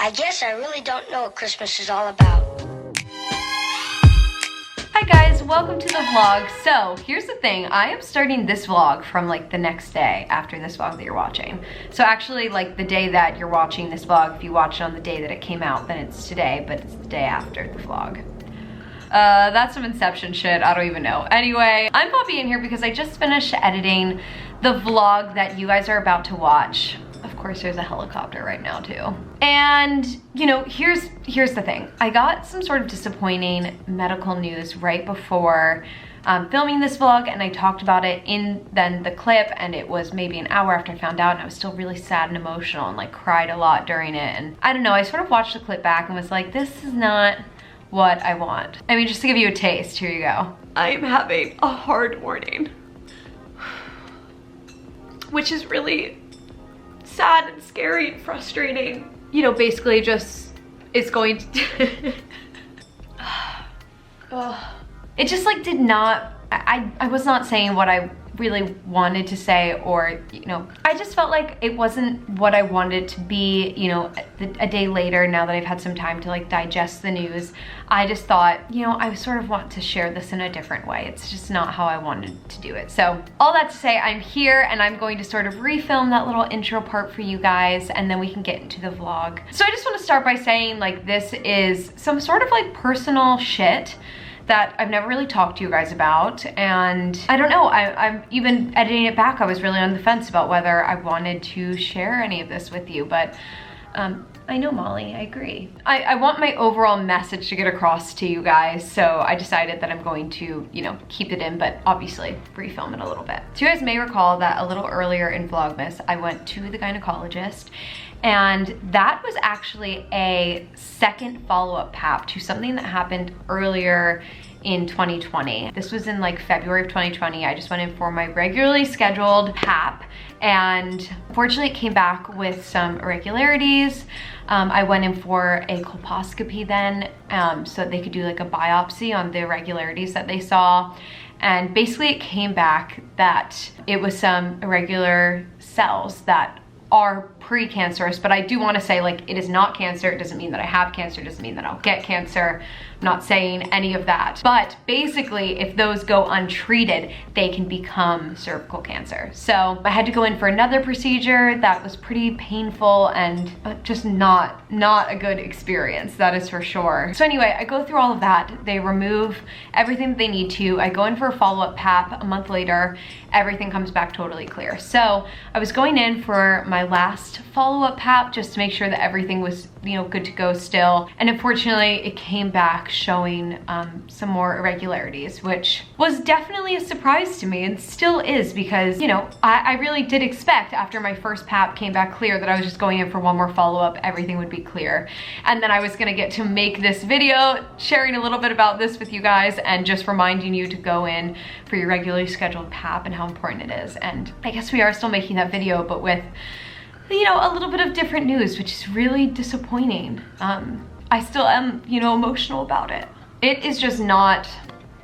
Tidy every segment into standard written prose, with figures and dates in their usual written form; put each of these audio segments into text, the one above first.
I guess I really don't know what Christmas is all about. Hi guys, welcome to the vlog. So here's the thing, I am starting this vlog from like the next day after this vlog that you're watching. So actually like the day that you're watching this vlog, if you watch it on the day that it came out, then it's today, but it's the day after the vlog. That's some Inception shit, I don't even know. Anyway, I'm Poppy in here because I just finished editing the vlog that you guys are about to watch. Of course, there's a helicopter right now too. And you know, here's the thing. I got some sort of disappointing medical news right before filming this vlog, and I talked about it in then the clip, and it was maybe an hour after I found out, and I was still really sad and emotional and like cried a lot during it. And I don't know, I sort of watched the clip back and was like, this is not what I want. I mean, just to give you a taste, here you go. I'm having a hard morning, which is really sad and scary and frustrating. You know, basically just, it's going to, it just like did not, I was not saying what I really wanted to say, or, you know, I just felt like it wasn't what I wanted to be, you know, a day later, now that I've had some time to like digest the news. I just thought, you know, I sort of want to share this in a different way. It's just not how I wanted to do it. So all that to say, I'm here and I'm going to sort of refilm that little intro part for you guys, and then we can get into the vlog. So I just want to start by saying, like, this is some sort of like personal shit that I've never really talked to you guys about, and I don't know, I'm even editing it back, I was really on the fence about whether I wanted to share any of this with you, but I know, Molly, I agree. I want my overall message to get across to you guys, so I decided that I'm going to, you know, keep it in, but obviously refilm it a little bit. So you guys may recall that a little earlier in Vlogmas, I went to the gynecologist, and that was actually a second follow-up PAP to something that happened earlier in 2020. This was in like February of 2020. I just went in for my regularly scheduled PAP, and unfortunately it came back with some irregularities. I went in for a colposcopy then, so that they could do like a biopsy on the irregularities that they saw. And basically it came back that it was some irregular cells that are precancerous, but I do want to say, like, it is not cancer. It doesn't mean that I have cancer. It doesn't mean that I'll get cancer. I'm not saying any of that. But basically, if those go untreated, they can become cervical cancer. So I had to go in for another procedure that was pretty painful and just not a good experience, that is for sure. So anyway, I go through all of that. They remove everything that they need to. I go in for a follow-up PAP a month later. Everything comes back totally clear. So I was going in for my last follow-up PAP just to make sure that everything was, you know, good to go still. And unfortunately, it came back showing some more irregularities, which was definitely a surprise to me, and still is, because, you know, I really did expect after my first PAP came back clear that I was just going in for one more follow-up, everything would be clear. And then I was gonna get to make this video sharing a little bit about this with you guys and just reminding you to go in for your regularly scheduled PAP and how important it is. And I guess we are still making that video, but with, you know, a little bit of different news, which is really disappointing. I still am, you know, emotional about it. It is just not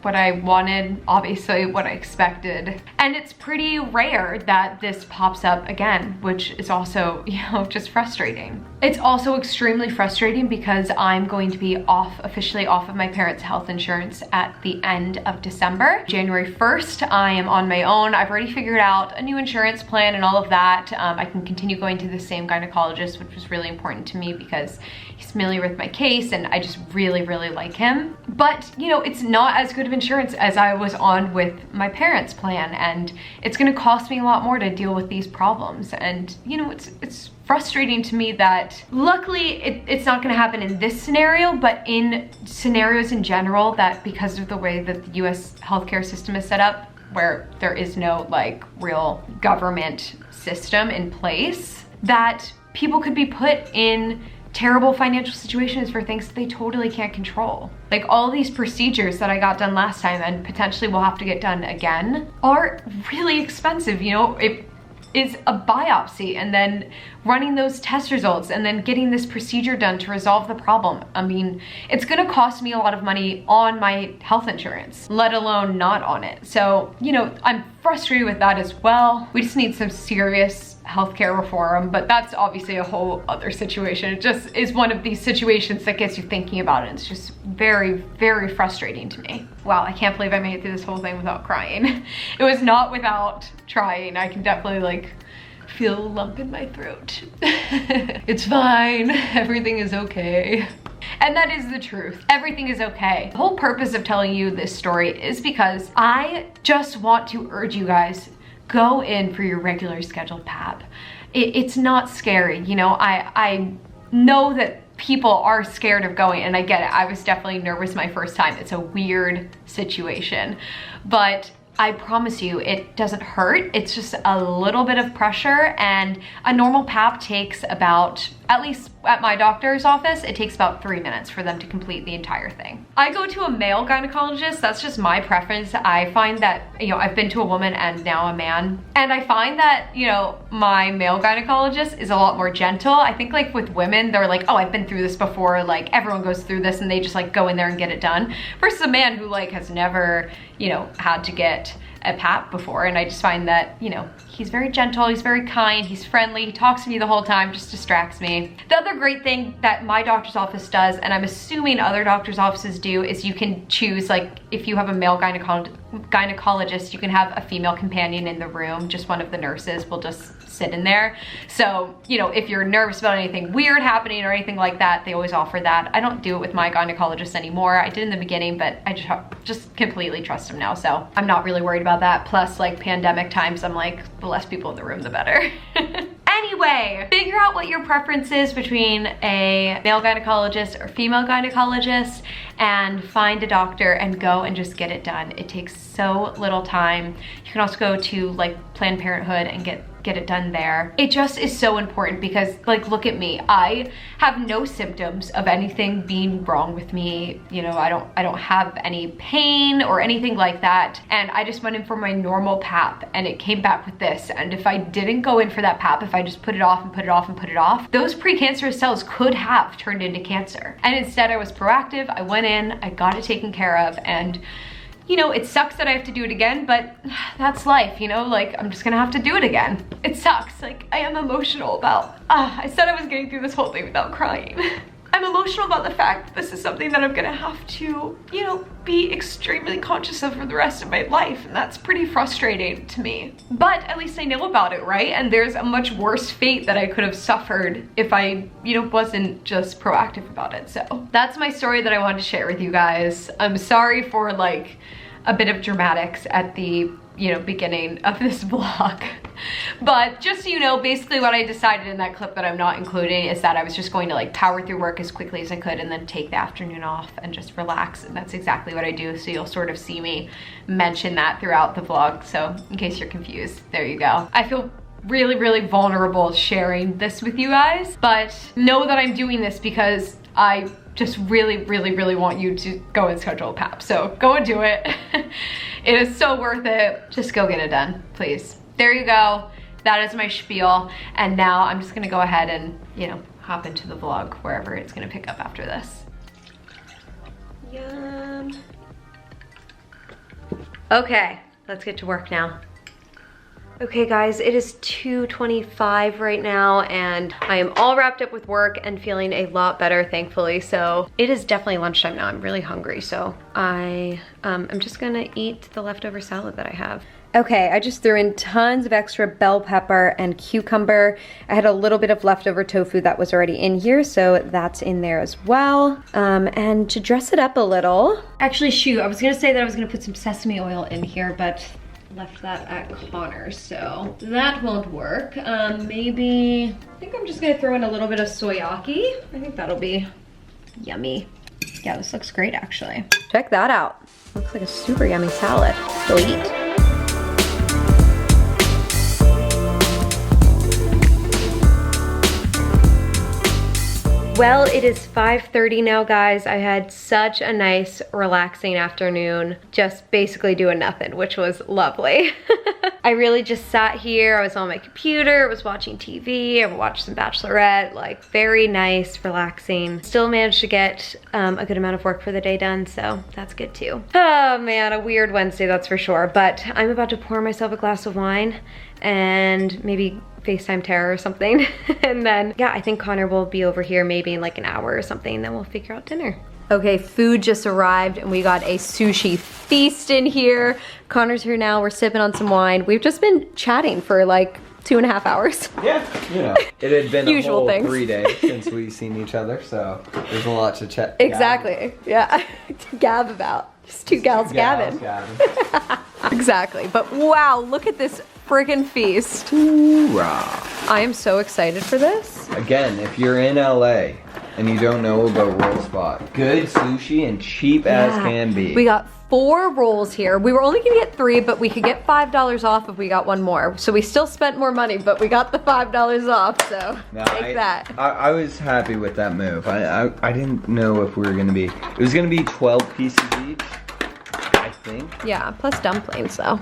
what I wanted, obviously what I expected. And it's pretty rare that this pops up again, which is also, you know, just frustrating. It's also extremely frustrating because I'm going to be officially off of my parents' health insurance at the end of December. January 1st, I am on my own. I've already figured out a new insurance plan and all of that. I can continue going to the same gynecologist, which was really important to me because he's familiar with my case and I just really, really like him. But, you know, it's not as good of insurance as I was on with my parents' plan, and it's gonna cost me a lot more to deal with these problems. And, you know, it's frustrating to me that luckily it's not gonna happen in this scenario, but in scenarios in general, that because of the way that the US healthcare system is set up, where there is no like real government system in place, that people could be put in terrible financial situations for things that they totally can't control. Like all these procedures that I got done last time and potentially will have to get done again are really expensive. You know, it is a biopsy and then running those test results and then getting this procedure done to resolve the problem. I mean, it's gonna cost me a lot of money on my health insurance, let alone not on it. So, you know, I'm frustrated with that as well. We just need some serious healthcare reform, but that's obviously a whole other situation. It just is one of these situations that gets you thinking about it. It's just very, very frustrating to me. Wow, I can't believe I made it through this whole thing without crying. It was not without trying. I can definitely like feel a lump in my throat. It's fine, everything is okay. And that is the truth. Everything is okay. The whole purpose of telling you this story is because I just want to urge you guys, go in for your regular scheduled PAP. It's not scary, you know. I know that people are scared of going, and I get it. I was definitely nervous my first time. It's a weird situation, but I promise you, it doesn't hurt. It's just a little bit of pressure, and a normal PAP takes about, at least at my doctor's office, it takes about 3 minutes for them to complete the entire thing. I go to a male gynecologist. That's just my preference. I find that, you know, I've been to a woman and now a man, and I find that, you know, my male gynecologist is a lot more gentle. I think like with women, they're like, oh, I've been through this before. Like everyone goes through this, and they just like go in there and get it done. Versus a man who like has never, you know, had to get a PAP before. And I just find that, you know, he's very gentle, he's very kind, he's friendly, he talks to me the whole time, just distracts me. The other great thing that my doctor's office does, and I'm assuming other doctor's offices do, is you can choose, like if you have a male gynecologist, you can have a female companion in the room. Just one of the nurses will just sit in there. So, you know, if you're nervous about anything weird happening or anything like that, they always offer that. I don't do it with my gynecologist anymore. I did in the beginning, but I just completely trust him now. So I'm not really worried about that. Plus, like pandemic times, I'm like, the less people in the room, the better. Anyway, figure out what your preference is between a male gynecologist or female gynecologist, and find a doctor and go and just get it done. It takes so little time. You can also go to like Planned Parenthood and get it done there. It just is so important because, like, look at me. I have no symptoms of anything being wrong with me. You know, I don't have any pain or anything like that. And I just went in for my normal PAP and it came back with this. And if I didn't go in for that PAP, if I just put it off and put it off and put it off, those precancerous cells could have turned into cancer. And instead I was proactive. I went in, I got it taken care of, and you know, it sucks that I have to do it again, but that's life, you know, like I'm just gonna have to do it again. It sucks, like I am emotional about, I said I was getting through this whole thing without crying. I'm emotional about the fact that this is something that I'm gonna have to, you know, be extremely conscious of for the rest of my life, and that's pretty frustrating to me. But at least I know about it, right? And there's a much worse fate that I could have suffered if I, you know, wasn't just proactive about it. So that's my story that I wanted to share with you guys. I'm sorry for like a bit of dramatics at the, you know, beginning of this vlog. But just so you know, basically what I decided in that clip that I'm not including is that I was just going to like power through work as quickly as I could and then take the afternoon off and just relax. And that's exactly what I do. So you'll sort of see me mention that throughout the vlog. So in case you're confused, there you go. I feel really, really vulnerable sharing this with you guys, but know that I'm doing this because I just really, really, really want you to go and schedule a PAP. So go and do it. It is so worth it. Just go get it done, please. There you go. That is my spiel. And now I'm just gonna go ahead and, you know, hop into the vlog wherever it's gonna pick up after this. Yum. Okay, let's get to work now. Okay guys, it is 2:25 right now and I am all wrapped up with work and feeling a lot better, thankfully. So it is definitely lunchtime now. I'm really hungry, so I'm just gonna eat the leftover salad that I have. Okay, I just threw in tons of extra bell pepper and cucumber. I had a little bit of leftover tofu that was already in here, so that's in there as well. And to dress it up a little, actually shoot, I was gonna say that I was gonna put some sesame oil in here, but left that at Connor's, so that won't work. Maybe, I think I'm just gonna throw in a little bit of soyaki. I think that'll be yummy. Yeah, this looks great actually. Check that out. Looks like a super yummy salad. Go eat. Well, it is 5:30 now, guys. I had such a nice, relaxing afternoon, just basically doing nothing, which was lovely. I really just sat here, I was on my computer, I was watching TV, I watched some Bachelorette, like very nice, relaxing. Still managed to get a good amount of work for the day done, so that's good too. Oh man, a weird Wednesday, that's for sure. But I'm about to pour myself a glass of wine and maybe FaceTime Tara or something. And then, yeah, I think Connor will be over here maybe in like an hour or something, and then we'll figure out dinner. Okay, food just arrived and we got a sushi feast in here. Connor's here now, we're sipping on some wine. We've just been chatting for like 2.5 hours. Yeah, you know, it had been a whole things. 3 days since we've seen each other, so there's a lot to chat. Exactly, yeah, to gab about. Just two gals gabbing. Exactly, but wow, look at this friggin' feast. Hoorah. I am so excited for this. Again, if you're in LA and you don't know about Roll Spot, good sushi and cheap as can be. We got 4 rolls here. We were only gonna get 3, but we could get $5 off if we got one more. So we still spent more money, but we got the $5 off, so take that. I was happy with that move. I didn't know if we were gonna be, it was gonna be 12 pieces each, I think. Yeah, plus dumplings though.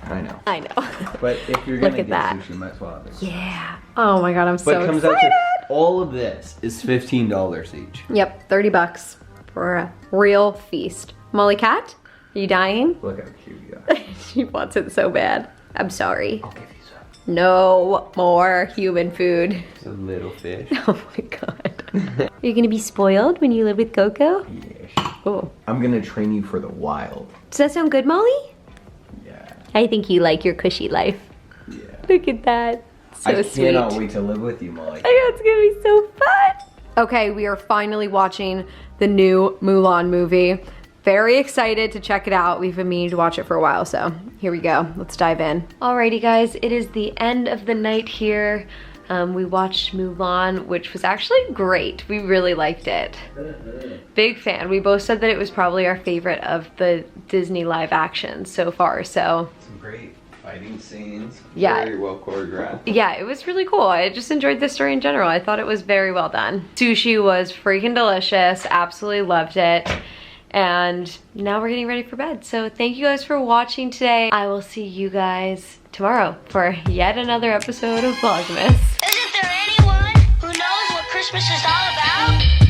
I know. I know. But if you're gonna Look at get that. sushi, you might as well have it. Yeah. Oh my God, I'm so But it comes excited. out to, all of this is $15 each. Yep, 30 bucks for a real feast. Molly Cat, are you dying? Look how cute you are. She wants it so bad. I'm sorry. I'll give you some. No more human food. It's a little fish. Oh my God. Are you gonna be spoiled when you live with Coco? Yes. Oh. I'm gonna train you for the wild. Does that sound good, Molly? Yeah. I think you like your cushy life. Yeah. Look at that. So I sweet. cannot wait to live with you, Molly. I know, it's gonna be so fun. Okay, we are finally watching the new Mulan movie. Very excited to check it out. We've been meaning to watch it for a while, so here we go. Let's dive in. Alrighty guys, it is the end of the night here. We watched Mulan, which was actually great. We really liked it. Big fan. We both said that it was probably our favorite of the Disney live actions so far, so. Some great fighting scenes. Yeah. Very well choreographed. Yeah, it was really cool. I just enjoyed the story in general. I thought it was very well done. Sushi was freaking delicious. Absolutely loved it. And now we're getting ready for bed. So thank you guys for watching today. I will see you guys tomorrow for yet another episode of Vlogmas. Isn't there anyone who knows what Christmas is all about?